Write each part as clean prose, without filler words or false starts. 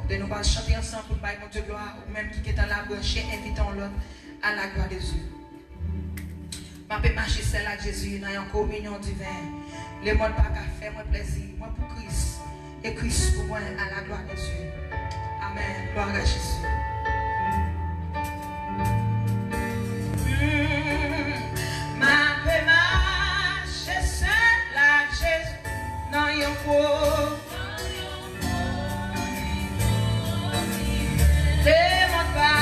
de nous pas chanter ensemble pour bailler mon Dieu gloire, ou même qui est dans la branche, invitons l'autre à la gloire de Dieu. Je peux marcher celle avec Jésus dans une communion divine. Le monde pas qu'à faire mon plaisir, moi pour Christ, et Christ pour moi à la gloire de Dieu. Amen. Gloire à Jésus. Ma peux marcher celle avec Jésus dans une communion. Sentir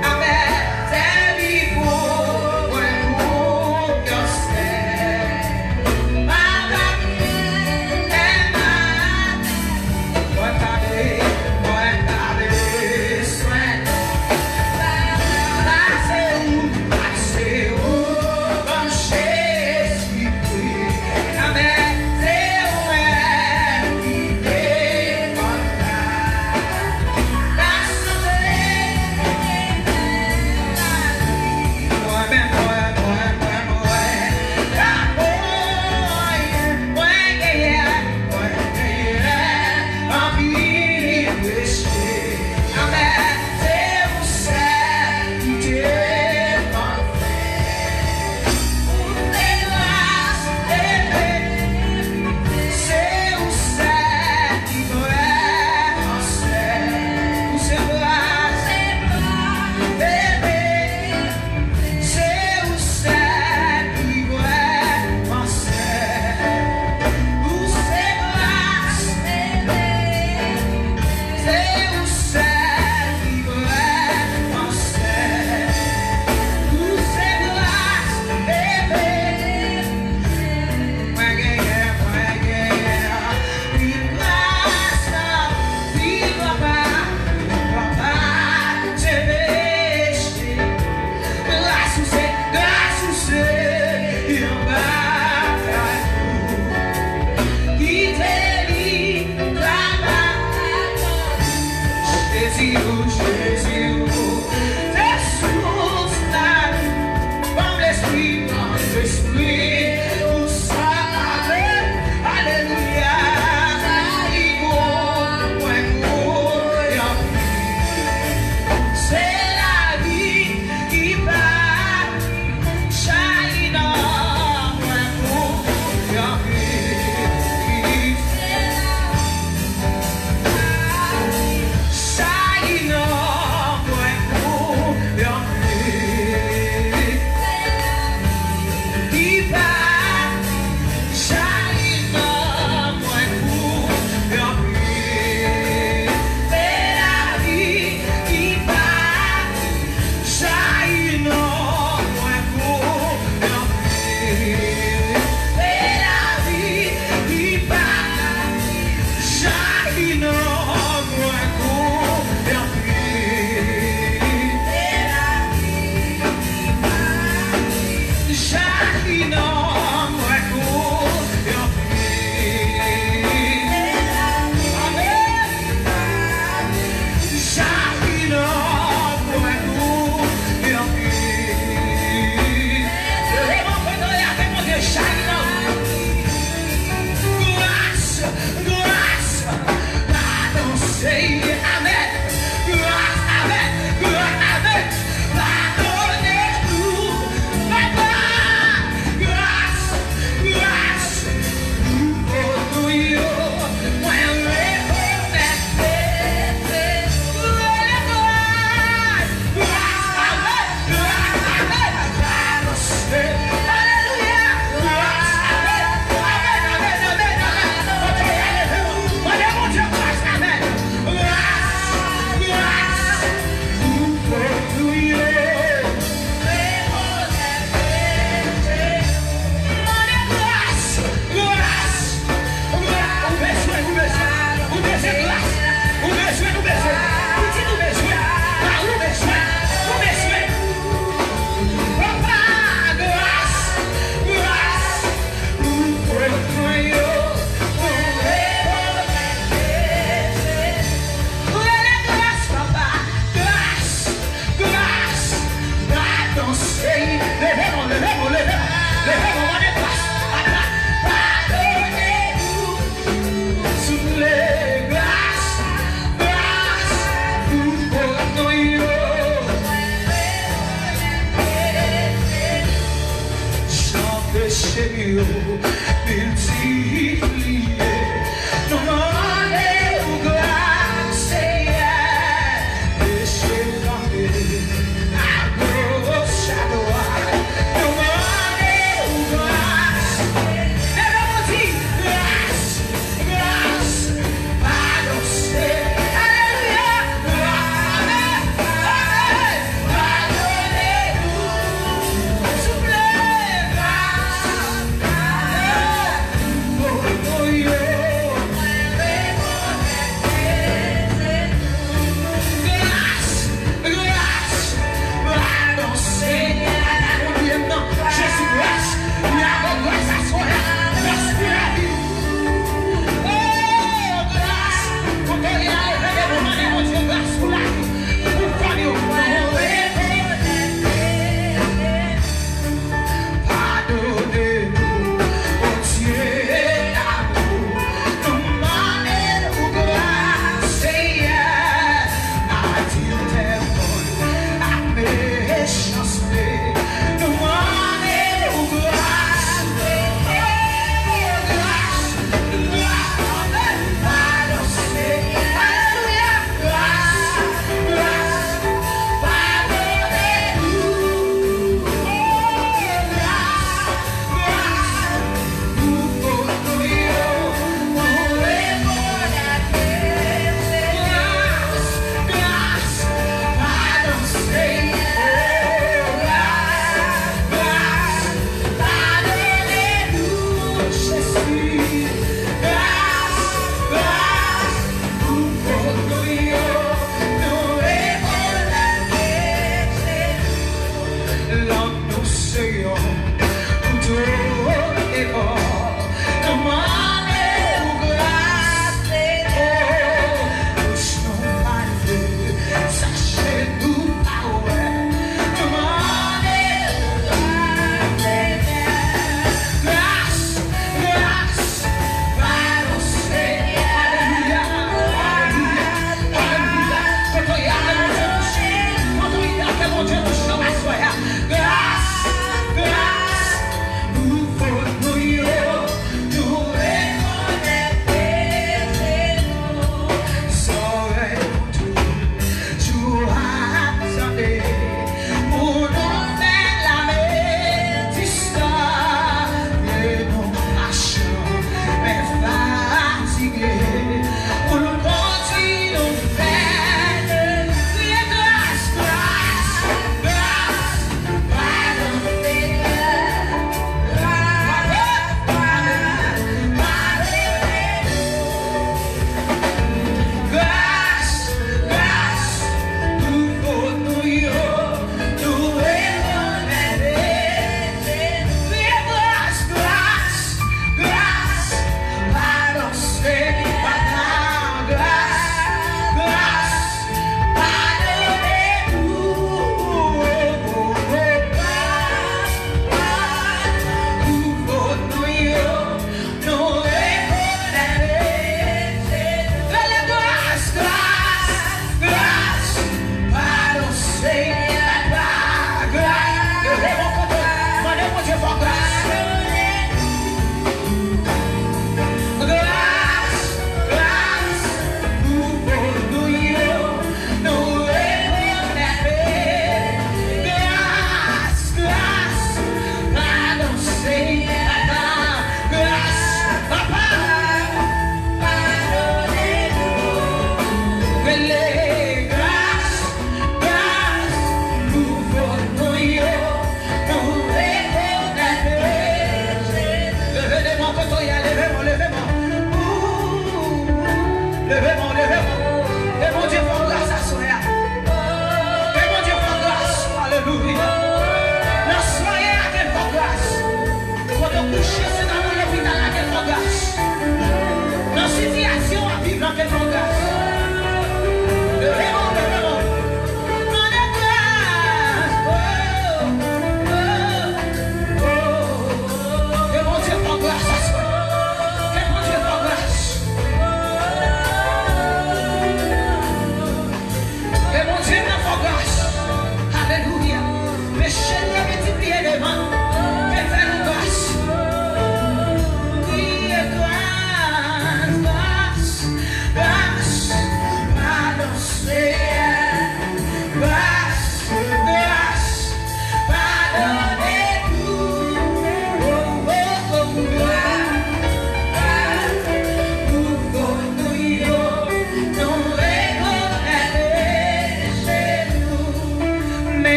I'm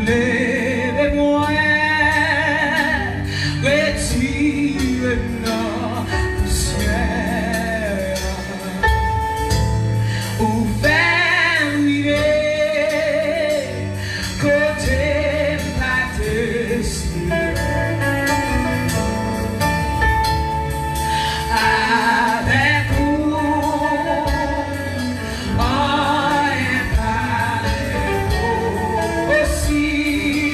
levez-moi, retire-nous au ciel, ouvrez-lui côté la destinée. Avec vous, on est pas aussi.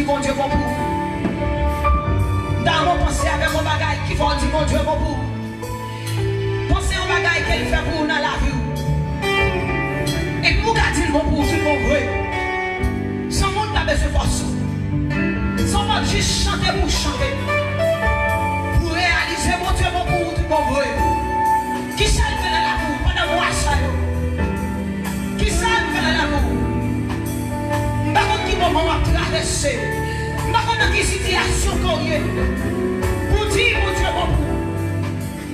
bon Dieu bon pour. Dans mon pensée avec mon bagage qui vont dire bon Dieu bon pour. Pensez au bagage qu'elle fait pour nous dans la vie. Et pour garder le bon pour tout le monde vrai. Sans monde n'a besoin de force. Sans monde juste chanter pour chanter. Pour réaliser mon Dieu bon pour tout le monde vrai. Qui ça le fait dans la vie pendant moi ça yo? Qui ça le fait dans la vie? Par contre qui moment m'a traversé. Par contre qui situation qu'on y est. Pour dire mon Dieu bon pour.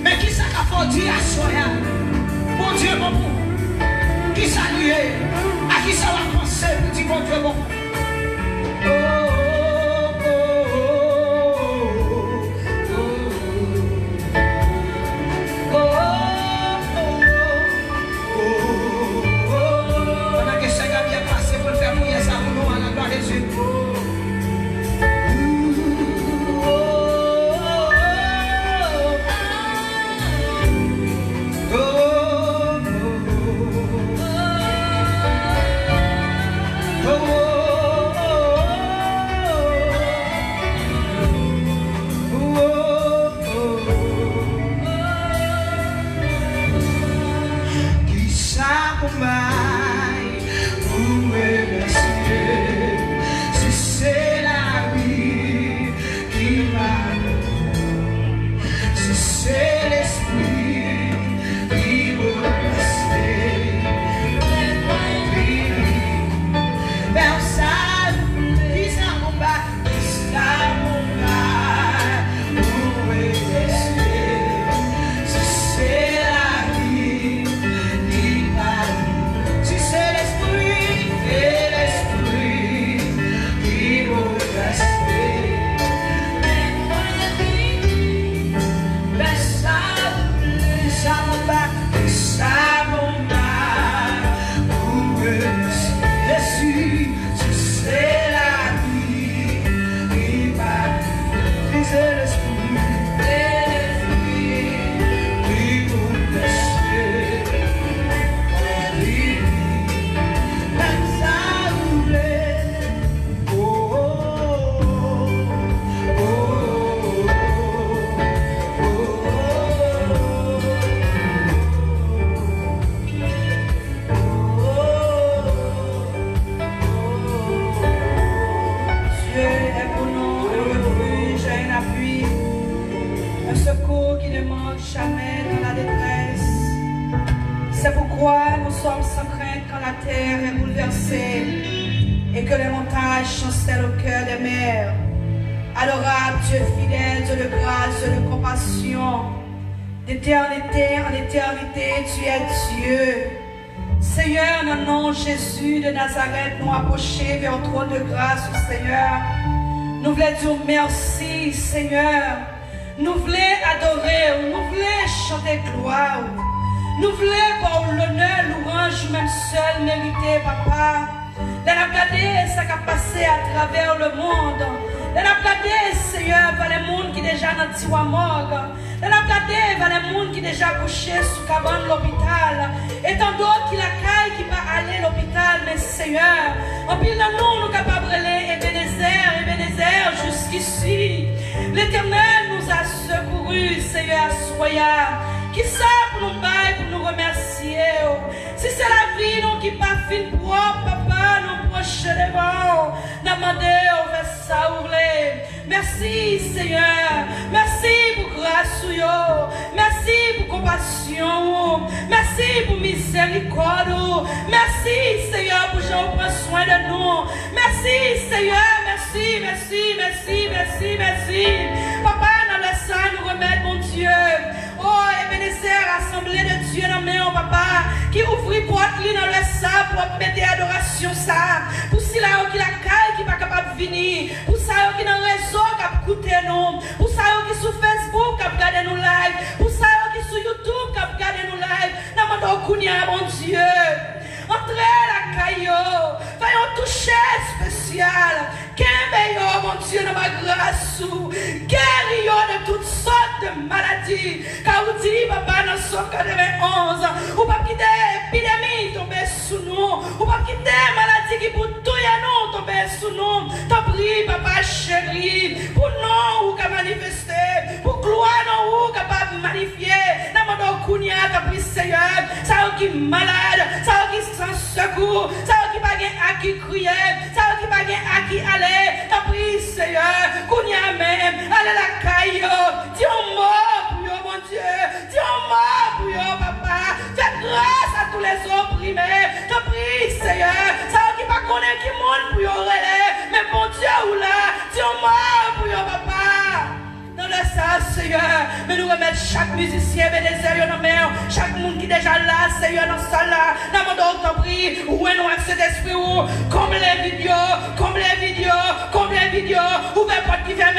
Mais qui ça qu'a fait dire à soi? Mon Dieu bon pour. Qui salue, à qui ça va penser pour dire bon Dieu bon. Pendant que ça a bien passé pour le faire mouiller ça pour nous à la gloire des yeux. C'est pourquoi nous sommes sans crainte quand la terre est bouleversée et que les montagnes chancellent au cœur des mers. Adorable Dieu fidèle, Dieu de grâce, Dieu de compassion, d'éternité en éternité, tu es Dieu. Seigneur, dans le nom de Jésus de Nazareth, nous approchons vers le trône de grâce, Seigneur. Nous voulons dire merci, Seigneur. Nous voulons adorer, nous voulons chanter gloire. Nous voulons pour l'honneur, louange, même seul mérité, Papa. Nous avons regardé ce qui a passé à travers le monde. Nous avons regardé, Seigneur, vers les gens qui sont déjà dans le tiroir morgue. Nous avons regardé vers les gens qui sont déjà couchés sous cabane de l'hôpital. Et tant d'autres qui la caille, qui va aller à l'hôpital, mais Seigneur, en pile de nous, nous sommes capables d'aller Ebenezer, jusqu'ici. L'Éternel nous a secourus, Seigneur, soyez. Qui ça pour nous bailler, pour nous remercier? Si c'est la vie, nous qui pas fin propre, Papa, nous proches devant, nous demandons, on va ça ouvrir. Merci, Seigneur. Merci pour grâce, merci pour compassion, merci pour miséricorde. Merci, Seigneur, pour Jean prend soin de nous. Merci, Seigneur, merci. Papa, nous laissons nous remettre, mon Dieu. Oh, Ebenezer, assemblée de Dieu dans mes papa, qui ouvrit porte dans le sang pour mettre adoration ça. Pour ceux qui la caille, qui pas capable de venir. Pour ceux qui dans le réseau, qui a écouté nous. Pour ceux qui sur Facebook, qui a regardé nous live. Pour ceux qui sur YouTube, qui a regardé nous live. Nous demandons, mon Dieu. Entrez la caillou, faisons toucher spécial. Qu'un meilleur, mon Dieu, dans ma grâce. Guéris de toutes sortes de maladie. Car vous dites, papa, dans Somme 91, ou pas quitter l'épidémie tomber sous nous, ou pas quitter maladie qui pour tout et nous tomber sous nous. T'en prie, papa chéri, pour nous ou qu'à manifester, pour gloire nous ou capable de magnifier. Dans mon Kounia, t'en prie, Seigneur, ça qui est malade, ça qui sans secours, ça qui pas à qui crier, ça qui pas à qui aller. T'en prie, Seigneur, Kounia même, allez la caille, dis un mot pour yo, mon Dieu, dis un mot pour yo, papa. Fais grâce à tous les opprimés. T'en prie, Seigneur, ça qui pas connaître qui monde pour yo relais, mais mon Dieu, ou là, dis un mot pour yo, papa. Dans le ça, Seigneur, mais nous remettre chaque musicien, Bénézère, dans mer, chaque monde qui est déjà là, Seigneur, dans ça là, dans mon dos, t'en prie, où est nous avec cet esprit, où, comme les vidéos, ouvrez porte qui ferme,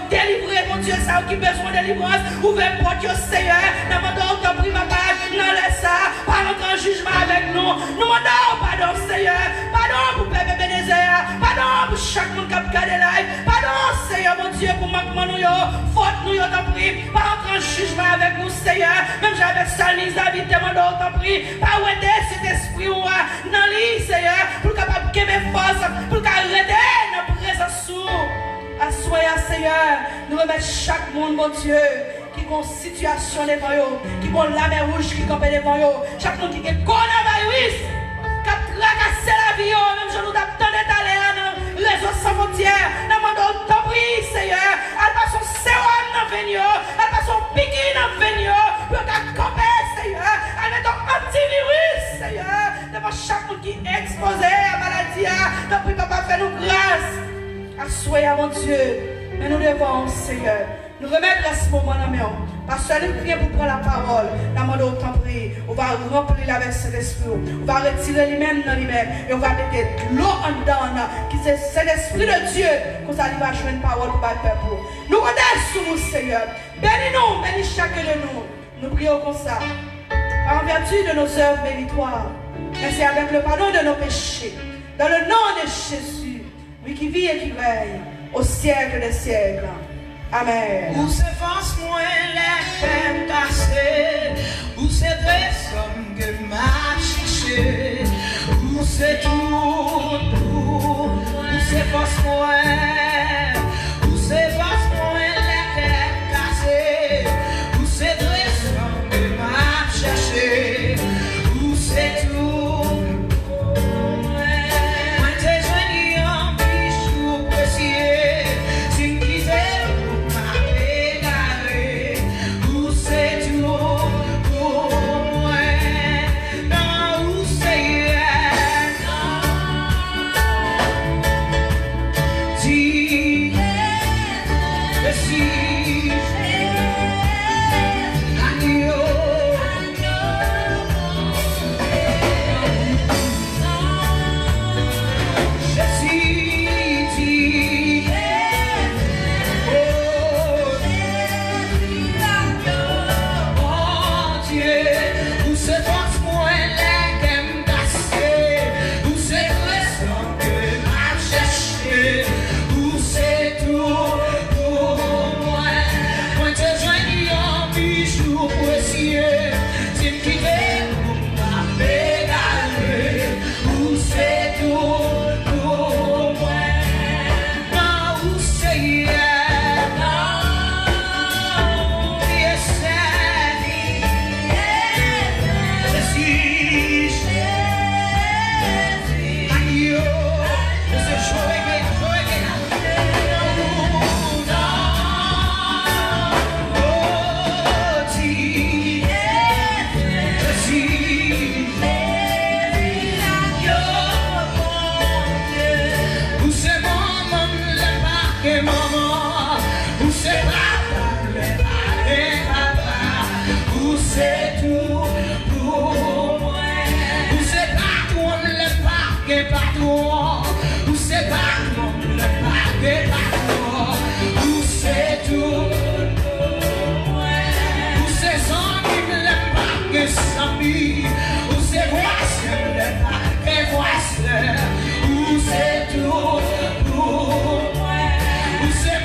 délivrez, mon Dieu, ça qui besoin de délivrance, ouvrez porte, Seigneur, dans mon dos, t'en prie, papa, dans le ça, pas entrer en jugement avec nous, nous demandons pardon, Seigneur, pardon pour Père Bénézère, pardon pour chaque monde qui a regardé live, pardon, Seigneur, mon Dieu, pour manquement nous, faute nous, t'en prie, pas entrer en jugement avec nous, Seigneur, même j'avais Salmise David, demandons, t'en prie, pas aider cet esprit, dans l'île, Seigneur, pour capable de mes forces, pour arrêter notre présence sous. Assoyez, Seigneur, nous remettons chaque monde, mon Dieu, qui a une situation devant eux, qui a la mer rouge qui campe devant eux, chaque monde qui a coronavirus, qui a tracassé la vie, même je nous attendais d'aller dans le réseau sans frontières, dans mon dos, t'en prie, Seigneur, elle passe son sérum dans le venue, elle passe son piquet dans le venue, pour qu'elle camper, Seigneur, elle met ton antivirus, Seigneur, devant chaque monde qui est exposé à la maladie, t'en prie, papa, fais-nous grâce. Assoyez, mon Dieu, mais nous devons, Seigneur, nous remettre à ce moment dans main. Parce que nous prions pour prendre la parole. Dans mon autant prier, on va remplir avec cet esprit. On va retirer lui-même dans lui-même. Et on va mettre l'eau en dedans. Qui c'est l'esprit de Dieu. Comme ça, il va jouer une parole pour le peuple. Nous regardons sur nous, Seigneur. Bénis-nous, bénis chacun de nous. Nous prions comme ça. En vertu de nos œuvres méritoires. Mais c'est avec le pardon de nos péchés. Dans le nom de Jésus. Lui qui vit et qui veille au siècle des siècles. Amen. Où c'est force moins les peines cassées, où c'est des sommes que m'a cherché, où c'est tout, où c'est force moins, où c'est force moins les peines cassées, où c'est des sommes que m'a cherché, où c'est tout. Où c'est tout, où c'est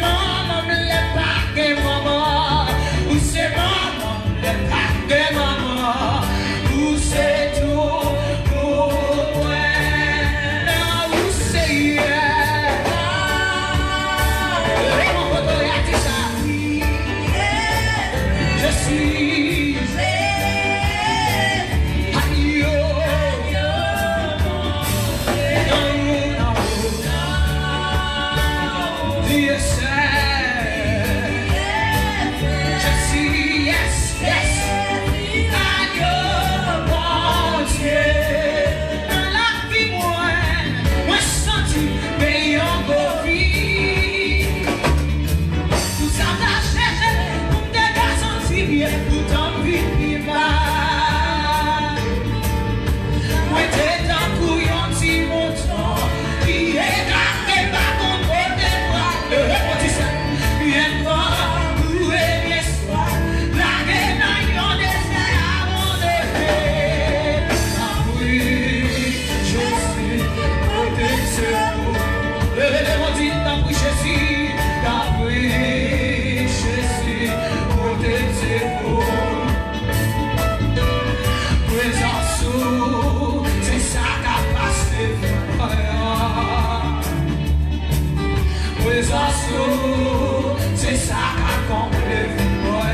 sous, c'est ça qu'a comblé moi.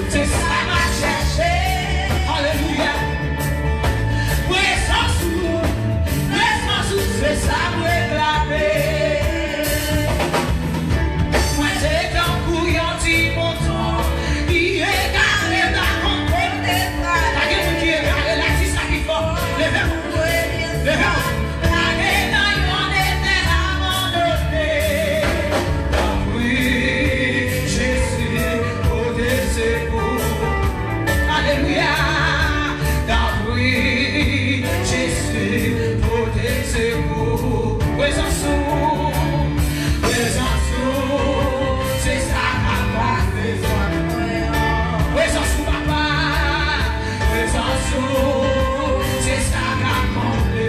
C'est ça m'a cherché. Alléluia. C'est ça m'a réclamé. Moi c'est quand couillon dit mon temps. Il est garé dans mon côté. La gueule qui est garé là, c'est ça qui faut. Levez-vous. La gueule dans yon était abandonné. Oui, Jésus, au désert. Alléluia. Oui, Jésus, au désert. C'est ça qu'a pas besoin. Papa. C'est ça qu'a comblé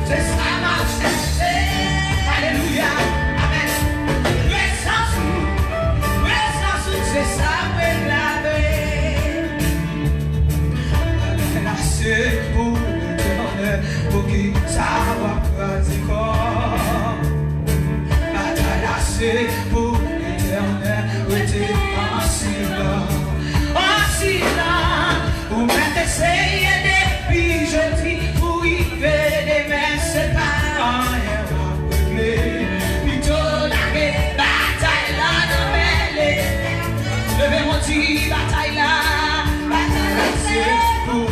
c'est ça m'a cherché. Alléluia. Amen. C'est ça c'est pour l'éternel, pour qui ça va pratiquer. Bataille c'est pour l'éternel, restez assis là, vous mettez essayer depuis jeudi, pour y faire des mains, c'est pas rien à régler. Plutôt la bataille là, non mais levez-moi dit bataille là, c'est pour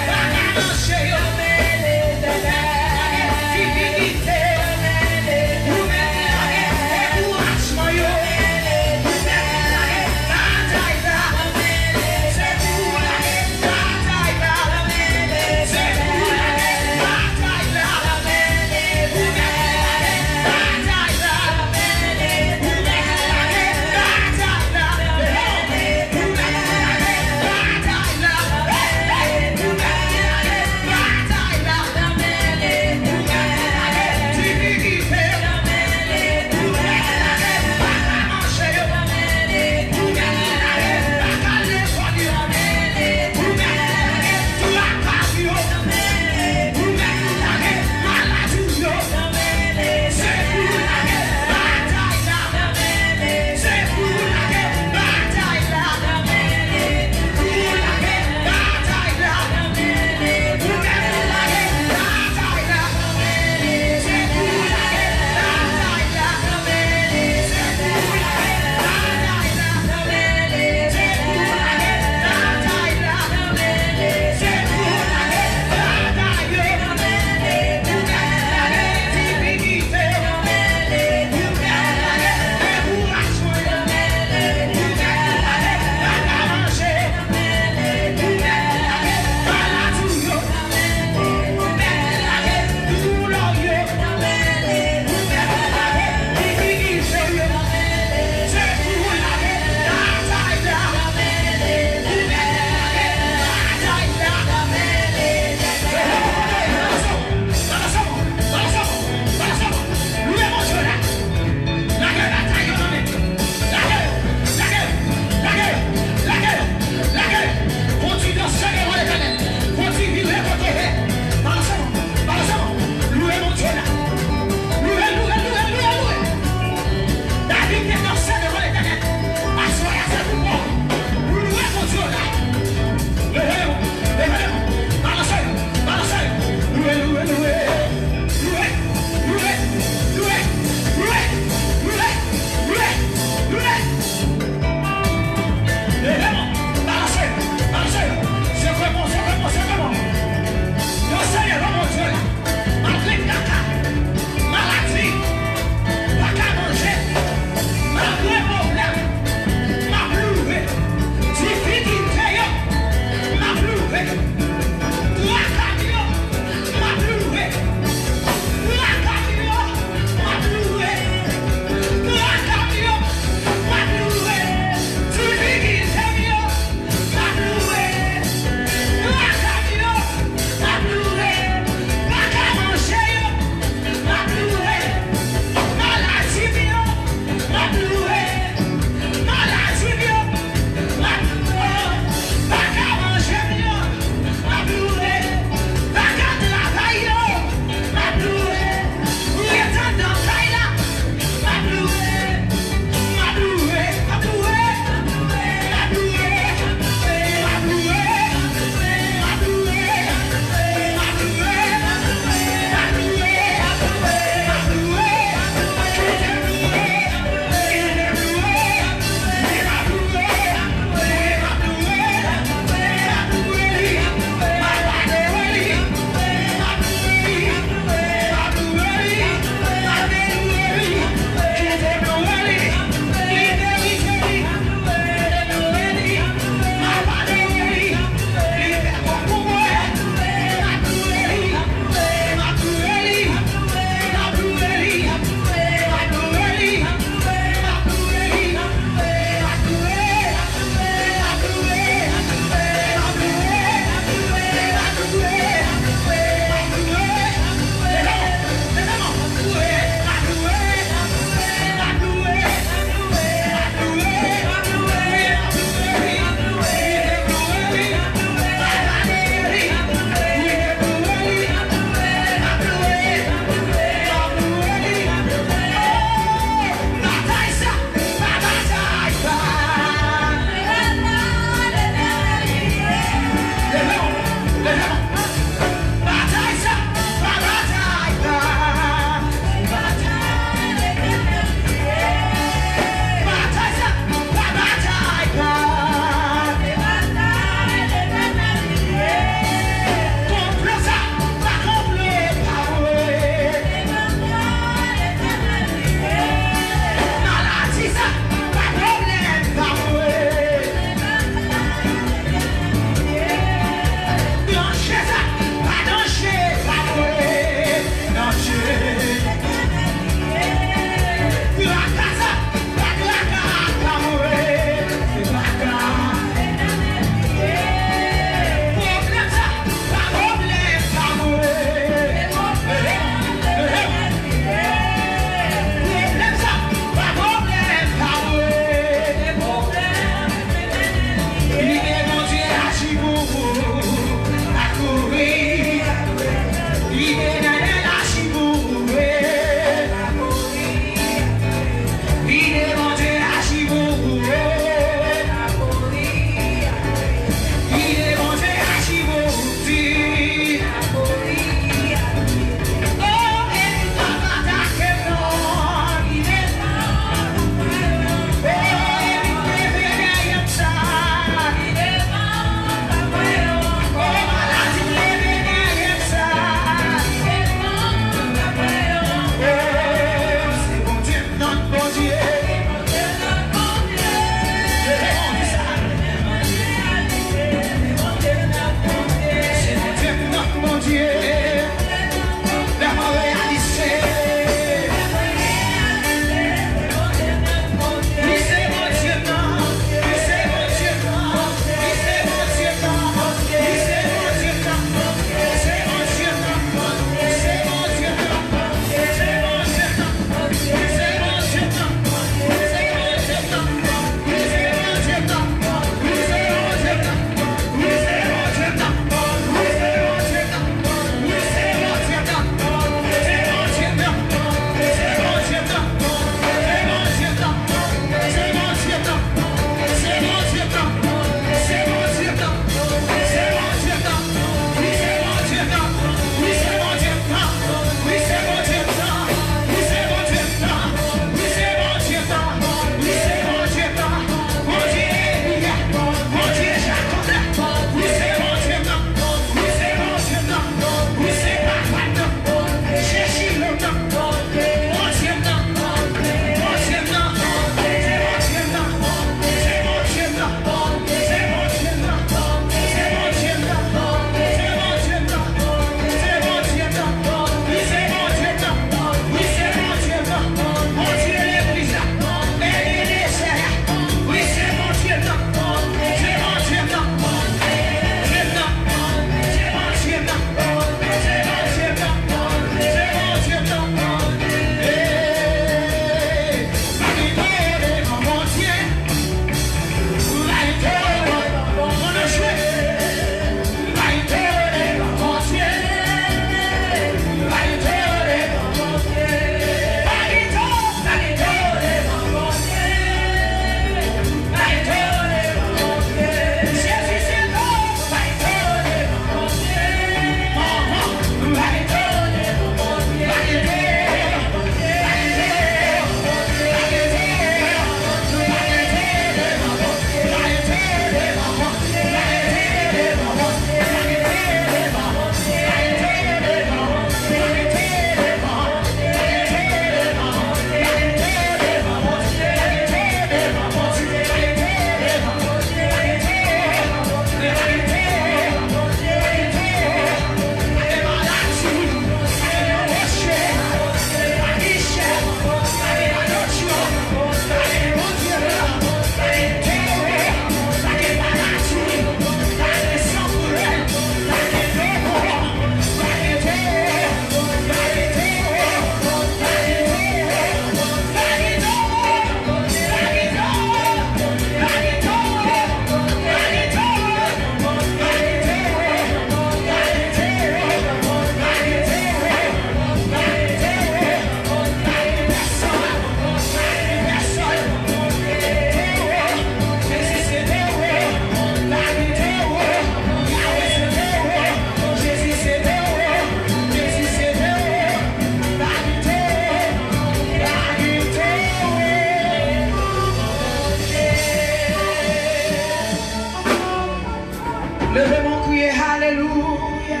Levez mon crier Alléluia.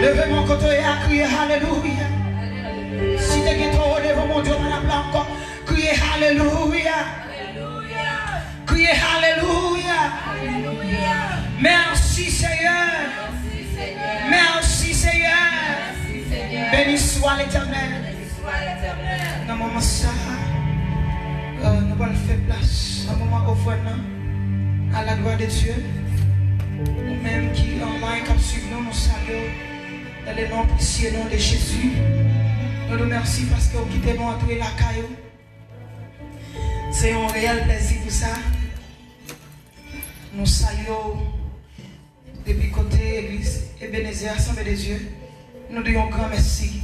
Levez mon côté à crier Alléluia. Si tu es trop devant mon Dieu, madame Blanco, criez Alléluia. Criez Alléluia. Merci Seigneur. Merci Seigneur. Béni soit l'Éternel. Dans le moment ça, nous allons faire place. Dans le moment offrant à la gloire de Dieu. Ou même qui en ligne comme suivant nous saluons dans le nom précieux nom de Jésus. Nous nous remercions parce que vous quittez nous entrer la caillou. C'est un réel plaisir pour ça. Nous saluons depuis côté église Ebenezer, Assemblée des Dieux. Nous disons un grand merci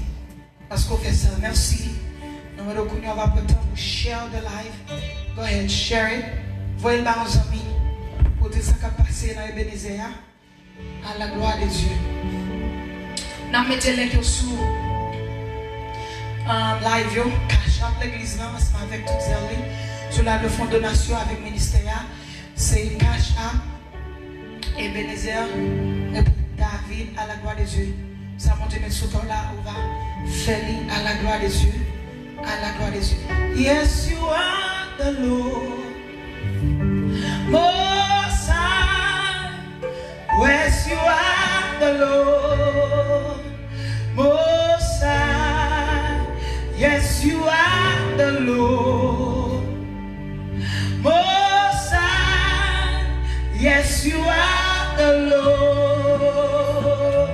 parce qu'on fait ça. Merci. Nous allons on va prendre pour share the live. Go ahead, share it. Voyez là aux amis. Pour tout ça qui a passé dans Ebenezer. À la gloire de Dieu. Nous mettons les liens sur live, cash up l'église là, ensemble avec toutes les sur la de fonds donation avec le ministère. C'est cash up. Ebenezer, David, à la gloire de Dieu. Ça monte mettre sous ton là, on va faire à la gloire de Dieu. À la gloire de Dieu. Yes, you are the Lord. Most High. Yes, you are the Lord. Most High. Yes, you are the Lord. Most High. Yes, you are the Lord.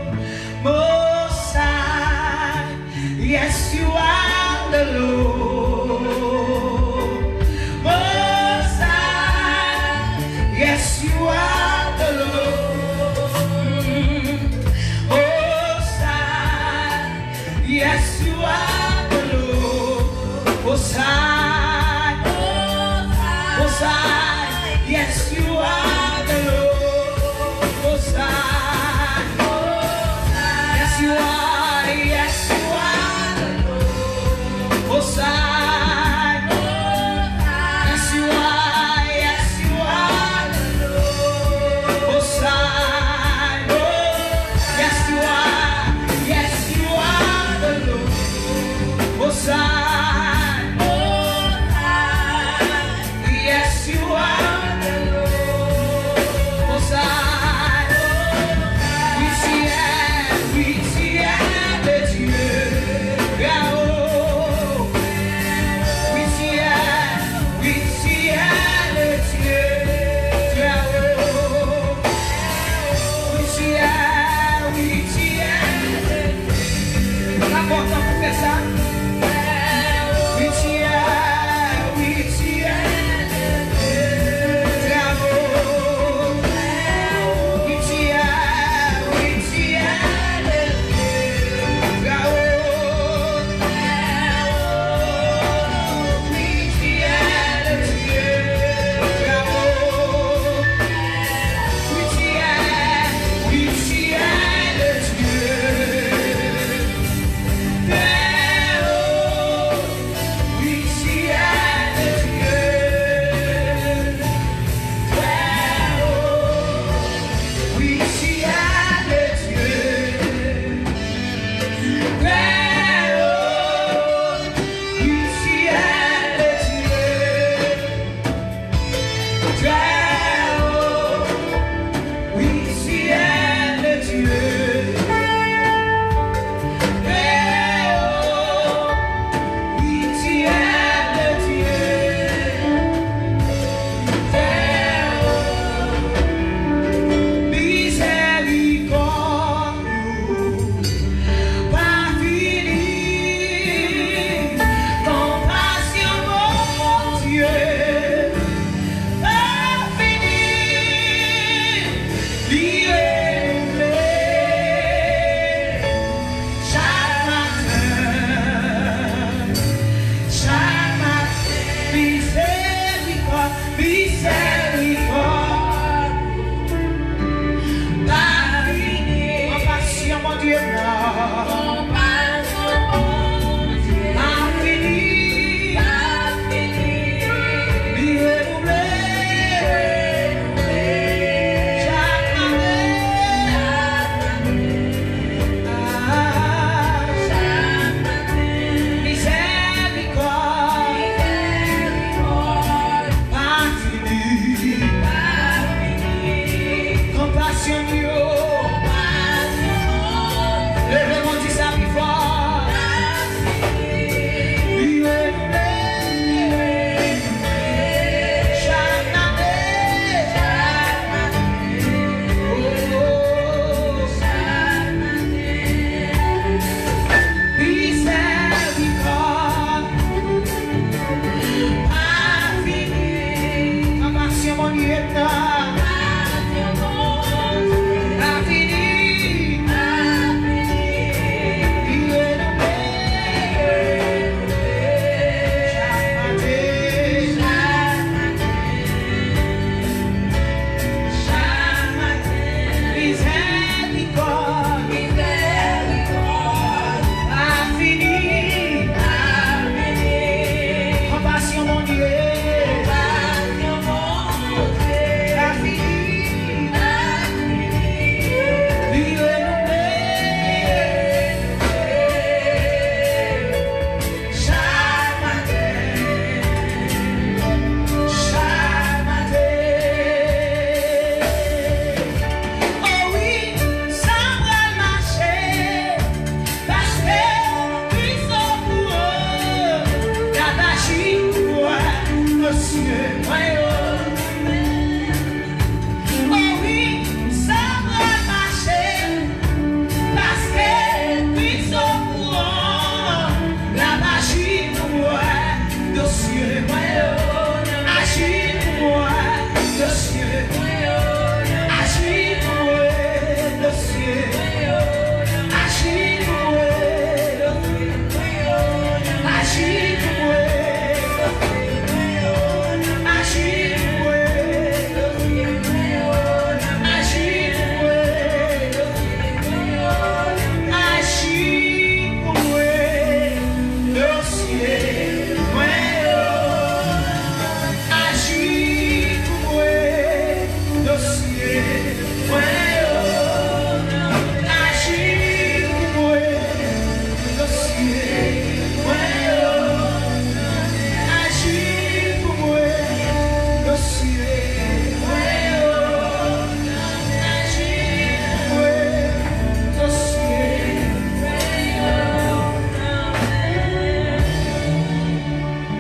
Most High. Yes, you are the Lord. Most High. Yes, you are the Lord. Most High. Yes, you are the Lord. Most High. Most High. Yes, you are the Lord.